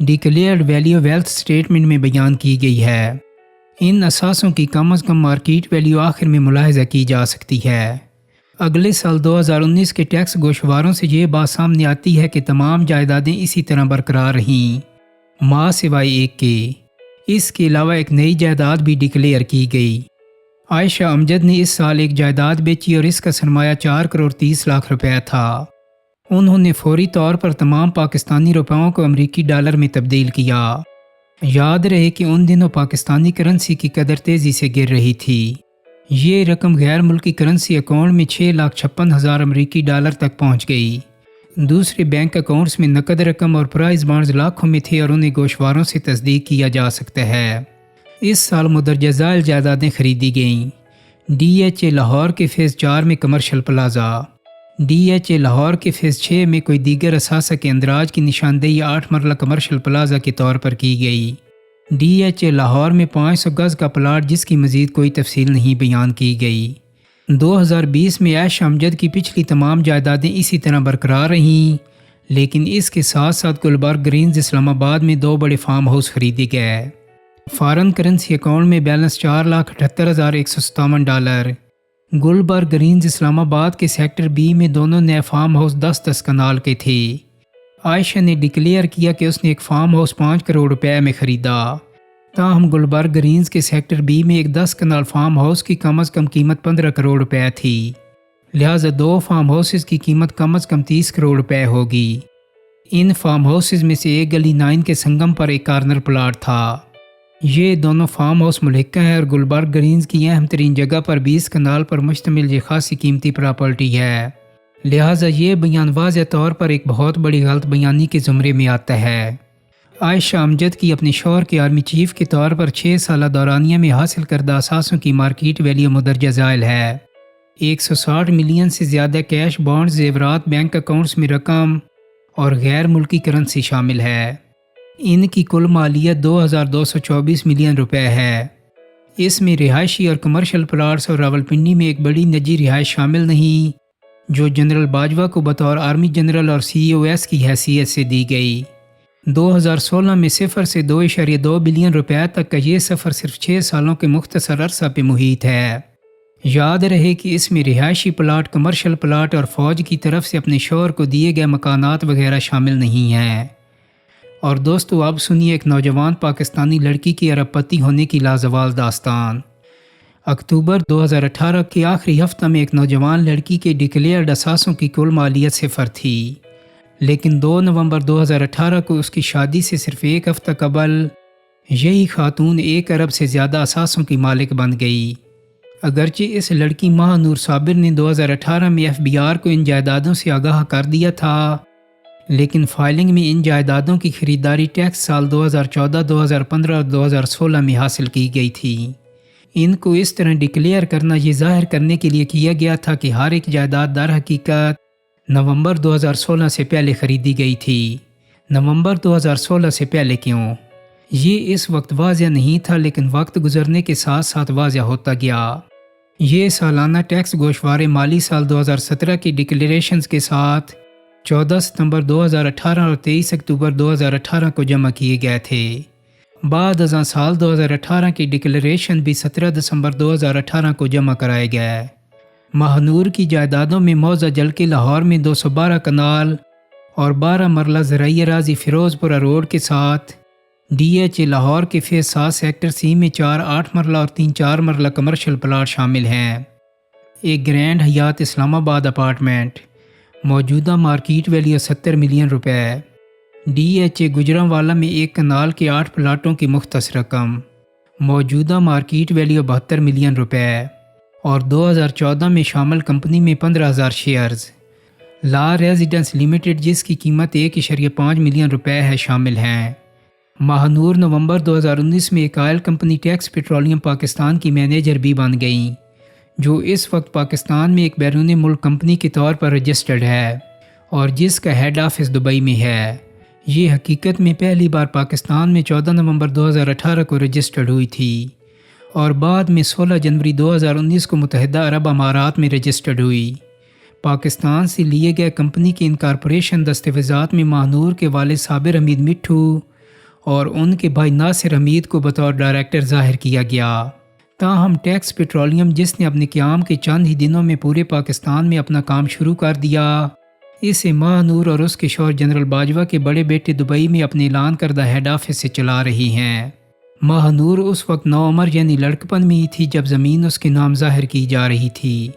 Declared value wealth statement میں بیان کی گئی ہے۔ ان اثاثوں کی کم از کم مارکیٹ ویلیو آخر میں ملاحظہ کی جا سکتی ہے۔ اگلے سال 2019 کے ٹیکس گوشواروں سے یہ بات سامنے آتی ہے کہ تمام جائیدادیں اسی طرح برقرار رہیں، ماں سوائے ایک کے۔ اس کے علاوہ ایک نئی جائیداد بھی ڈکلیئر کی گئی۔ عائشہ امجد نے اس سال ایک جائیداد بیچی اور اس کا سرمایہ 4 کروڑ 30 لاکھ روپے تھا۔ انہوں نے فوری طور پر تمام پاکستانی روپیوں کو امریکی ڈالر میں تبدیل کیا۔ یاد رہے کہ ان دنوں پاکستانی کرنسی کی قدر تیزی سے گر رہی تھی۔ یہ رقم غیر ملکی کرنسی اکاؤنٹ میں 6,56,000 امریکی ڈالر تک پہنچ گئی۔ دوسرے بینک اکاؤنٹس میں نقد رقم اور پرائز بانڈز لاکھوں میں تھے اور انہیں گوشواروں سے تصدیق کیا جا سکتا ہے۔ اس سال مندرجہ ذیل جائیدادیں خریدی گئیں۔ ڈی ایچ اے لاہور کے فیز 4 میں commercial plaza, D H A Lahore کے فیز 6 میں کوئی دیگر اثاثہ کے اندراج کی نشاندہی 8 مرلہ کمرشل پلازا کے طور پر کی گئی۔ ڈی ایچ اے لاہور میں 500 گز کا پلاٹ جس کی مزید کوئی تفصیل نہیں بیان کی گئی۔ 2020 میں عائشہ امجد کی پچھلی تمام جائیدادیں اسی طرح برقرار رہیں، لیکن اس کے ساتھ ساتھ گلبرگ گرینز اسلام آباد میں 2 بڑے فارم ہاؤس خریدے گئے۔ فارن کرنسی اکاؤنٹ میں بیلنس 4,78,157 ڈالر۔ گلبرگ گرینز اسلام آباد کے سیکٹر بی میں دونوں نئے فارم ہاؤس 10 کنال کے تھے۔ عائشہ نے ڈکلیئر کیا کہ اس نے ایک فارم ہاؤس 5 کروڑ روپے میں خریدا، تاہم گلبرگ گرینز کے سیکٹر بی میں ایک 10 کنال فارم ہاؤس کی کم از کم قیمت 15 کروڑ روپے تھی، لہٰذا 2 فارم ہاؤسز کی قیمت کم از کم 30 کروڑ روپے ہوگی۔ ان فارم ہاؤسز میں سے ایک گلی 9 کے سنگم پر ایک کارنر پلاٹ تھا۔ یہ دونوں فارم ہاؤس ملحقہ ہے اور گلبرگ گرینز کی اہم ترین جگہ پر 20 کنال پر مشتمل یہ خاصی قیمتی پراپرٹی ہے، لہٰذا یہ بیان واضح طور پر ایک بہت بڑی غلط بیانی کے زمرے میں آتا ہے۔ عائشہ امجد کی اپنے شوہر کے آرمی چیف کے طور پر 6 سالہ دورانیہ میں حاصل کردہ اثاثوں کی مارکیٹ ویلیو مندرجہ ذیل ہے۔ 160 ملین سے زیادہ کیش، بانڈز، زیورات، بینک اکاؤنٹس میں رقم اور غیر ملکی کرنسی شامل ہے۔ ان کی کل مالیت 2,224 ملین روپے ہے۔ اس میں رہائشی اور کمرشل پلاٹس اور راولپنڈی میں ایک بڑی نجی رہائش شامل نہیں، جو جنرل باجوہ کو بطور آرمی جنرل اور COS کی حیثیت سے دی گئی۔ 2016 میں 0 سے 2.2 بلین روپے تک کا یہ سفر صرف 6 سالوں کے مختصر عرصہ پہ محیط ہے۔ یاد رہے کہ اس میں رہائشی پلاٹ، کمرشل پلاٹ اور فوج کی طرف سے اپنے شوہر کو دیے گئے مکانات وغیرہ شامل نہیں ہیں۔ اور دوستو، اب سنیے ایک نوجوان پاکستانی لڑکی کی ارب پتی ہونے کی لازوال داستان۔ اکتوبر 2018 کے آخری ہفتہ میں ایک نوجوان لڑکی کے ڈکلیئرڈ اثاثوں کی کل مالیت 0 تھی، لیکن 2 نومبر 2018 کو اس کی شادی سے صرف 1 ہفتہ قبل یہی خاتون 1 ارب سے زیادہ اثاثوں کی مالک بن گئی۔ اگرچہ اس لڑکی ماہ نور صابر نے 2018 میں FBR کو ان جائیدادوں سے آگاہ کر دیا تھا، لیکن فائلنگ میں ان جائیدادوں کی خریداری ٹیکس سال 2014، 2015 اور 2016 میں حاصل کی گئی تھی۔ ان کو اس طرح ڈکلیئر کرنا یہ ظاہر کرنے کے لیے کیا گیا تھا کہ ہر ایک جائیداد در حقیقت نومبر 2016 سے پہلے خریدی گئی تھی۔ نومبر 2016 سے پہلے کیوں؟ یہ اس وقت واضح نہیں تھا، لیکن وقت گزرنے کے ساتھ ساتھ واضح ہوتا گیا۔ یہ سالانہ ٹیکس گوشوارے مالی سال 2017 کی ڈکلیریشنز کے ساتھ 14 ستمبر 2018 اور 23 اکتوبر 2018 کو جمع کیے گئے تھے۔ بعد ازاں سال 2018 کی ڈکلیریشن بھی 17 دسمبر 2018 کو جمع کرائے گئے۔ ماہنور کی جائیدادوں میں موضع جلکے لاہور میں 212 کنال اور 12 مرلہ زرعی اراضی فیروز پورہ روڈ کے ساتھ ڈی ایچ اے لاہور کے فیز 7 سیکٹر سی میں 4 8 مرلہ اور 3 4 مرلہ کمرشل پلاٹ شامل ہیں۔ ایک گرینڈ حیات اسلام آباد اپارٹمنٹ، موجودہ مارکیٹ ویلیو 70 ملین روپے۔ ڈی ایچ اے گجرانوالہ میں 1 کنال کے 8 پلاٹوں کی مختص رقم، موجودہ مارکیٹ ویلیو 72 ملین روپے، اور 2014 میں شامل کمپنی میں 15,000 شیئرز۔ لا ریزیڈنس لمیٹڈ جس کی قیمت 1.5 ملین روپے ہے شامل ہیں۔ ماہنور نومبر 2019 میں ایک آئل کمپنی ٹیکس پیٹرولیم پاکستان کی مینیجر بھی بن گئیں، جو اس وقت پاکستان میں ایک بیرون ملک کمپنی کے طور پر رجسٹرڈ ہے اور جس کا ہیڈ آفس دبئی میں ہے۔ یہ حقیقت میں پہلی بار پاکستان میں 14 نومبر 2018 کو رجسٹرڈ ہوئی تھی اور بعد میں 16 جنوری 2019 کو متحدہ عرب امارات میں رجسٹرڈ ہوئی۔ پاکستان سے لیے گئے کمپنی کے انکارپوریشن دستاویزات میں ماہنور کے والد صابر حمید مٹھو اور ان کے بھائی ناصر حمید کو بطور ڈائریکٹر ظاہر کیا گیا۔ تاہم ٹیکس پیٹرولیم، جس نے اپنے قیام کے چند ہی دنوں میں پورے پاکستان میں اپنا کام شروع کر دیا، اسے ماہ نور اور اس کے شوہر جنرل باجوہ کے بڑے بیٹے دبئی میں اپنے اعلان کردہ ہیڈ آفس سے چلا رہی ہیں۔ ماہ نور اس وقت نوعمر یعنی لڑکپن میں ہی تھی جب زمین اس کے نام ظاہر کی جا رہی تھی۔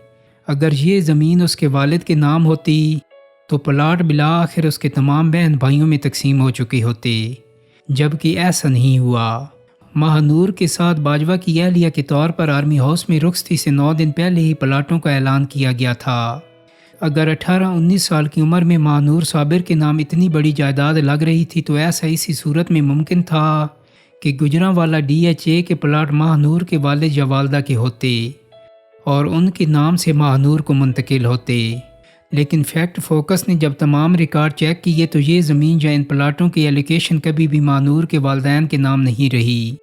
اگر یہ زمین اس کے والد کے نام ہوتی تو پلاٹ بالآخر اس کے تمام بہن بھائیوں میں تقسیم ہو چکے ہوتے، جبکہ ایسا نہیں ہوا۔ ماہ نور کے ساتھ باجوہ کی اہلیہ کے طور پر آرمی ہاؤس میں رخصتی سے 9 دن پہلے ہی پلاٹوں کا اعلان کیا گیا تھا۔ اگر 18-19 سال کی عمر میں ماہ نور صابر کے نام اتنی بڑی جائیداد لگ رہی تھی تو ایسا اسی صورت میں ممکن تھا کہ گجرانوالہ DHA کے پلاٹ ماہ نور کے والد یا والدہ کے ہوتے اور ان کے نام سے ماہ نور کو منتقل ہوتے۔ لیکن فیکٹ فوکس نے جب تمام ریکارڈ چیک کیے تو یہ زمین یا ان پلاٹوں کی ایلوکیشن کبھی بھی ماہ نور کے والدین کے نام نہیں رہی۔